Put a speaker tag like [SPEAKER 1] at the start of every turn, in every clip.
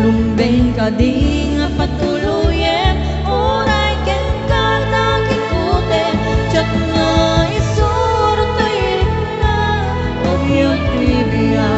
[SPEAKER 1] Lumbeng ka di nga patuluyen, oray ken ka nakikutin, tsak nga isuro tayo na obiyot trivia.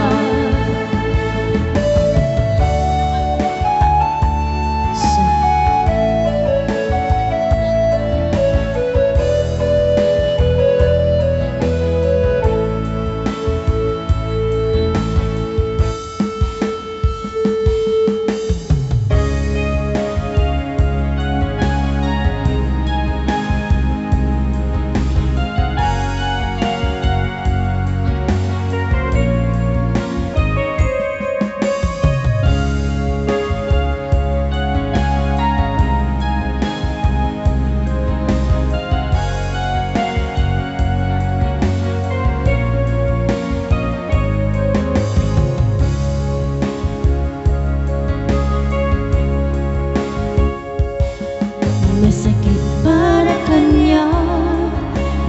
[SPEAKER 1] Masakit para kanya,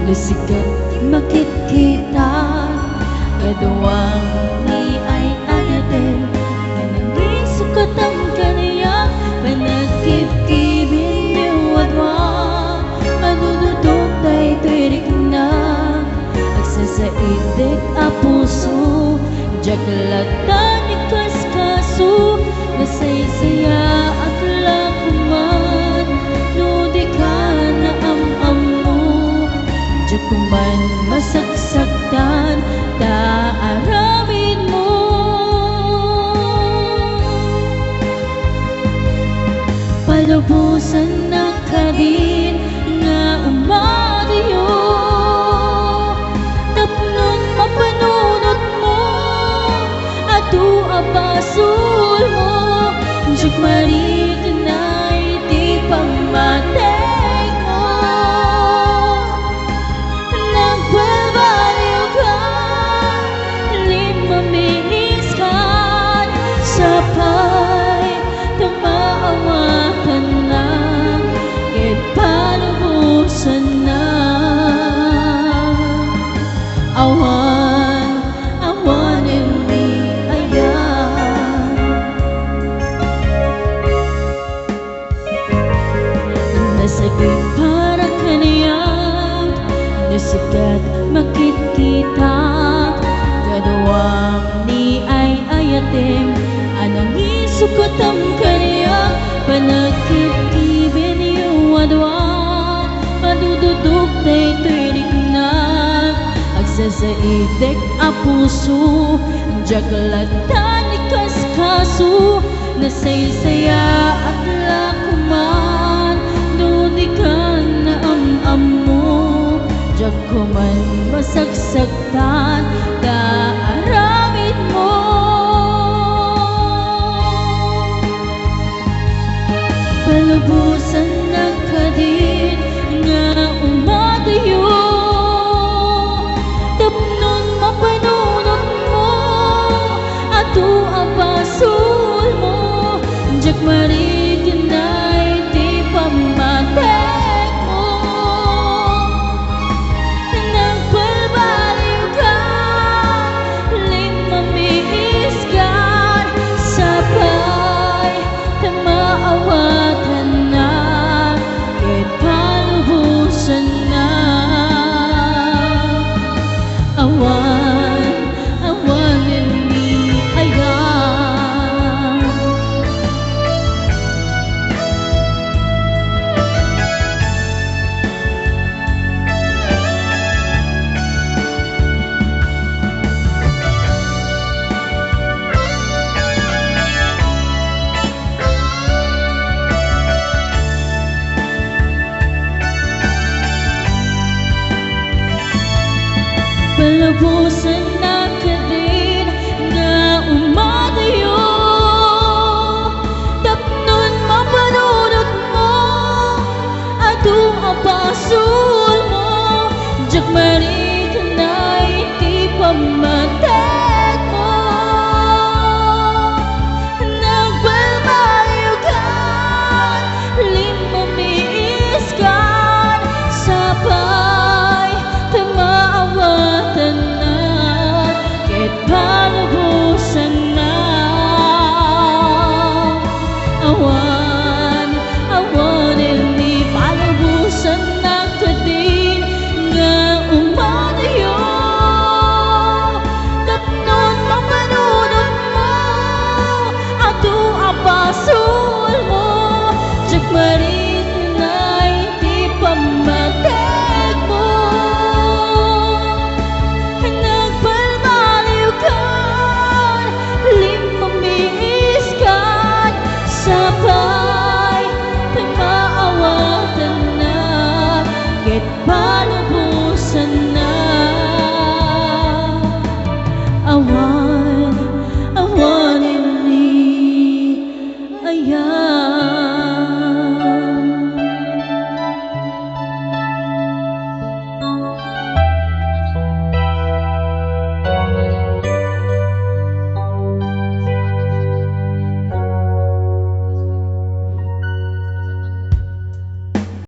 [SPEAKER 1] nasikat makikita, kaduwang ni ay anatin, na naging sukat ang kanya, panagkip-kibin niyo adwa, manunutok tayo tuwirik na, agsasaidik a puso, jaglatan ikas kaso, masaya-saya at lakuman, di ka na am-am mo, di ko man masaksaktan, taaramin mo. Palubusan na ka din nga umadiyo, tapnon mapanunot mo, ato apasul mo, di marit na di pangmatay mo. Nagbabaliw ka, limaminis ka, sapay, tamaawa ka na, kahit palubusan na. Awan, awan hindi ayan. Nasagit para kaniyang nasikat makikita. Kaduwang ni ay ayatim anang isukot ang kaniyang panagkitibin yung adwa. Madududog na ito'y rignak agsasaidek a puso jaglatan ni kaskaso nasaysaya at lakuman doon ikan na am-amo jag kuman masagsagtan daaramid mo. Palubusan ng kadin nga umadayo tapnon mapanunot mo ato ang basul mo jak mariginay di pamatek mo. Nagbalbaliw ka limamiis ka sabay tamaawatan na kahit palubusan na. Awan ni ayan. Palabusan na kadin nga umadayo tapnon mapanunot mo ato ang pasul mo jak marikanay di pamatek mo. Nagbalbaliw ka limamiis ka sabay tamaawatan na kahit palubusan na. Awan ni palubusan na kadin nga umadayo tapnon mapanunot mo ato ang pasul mo jak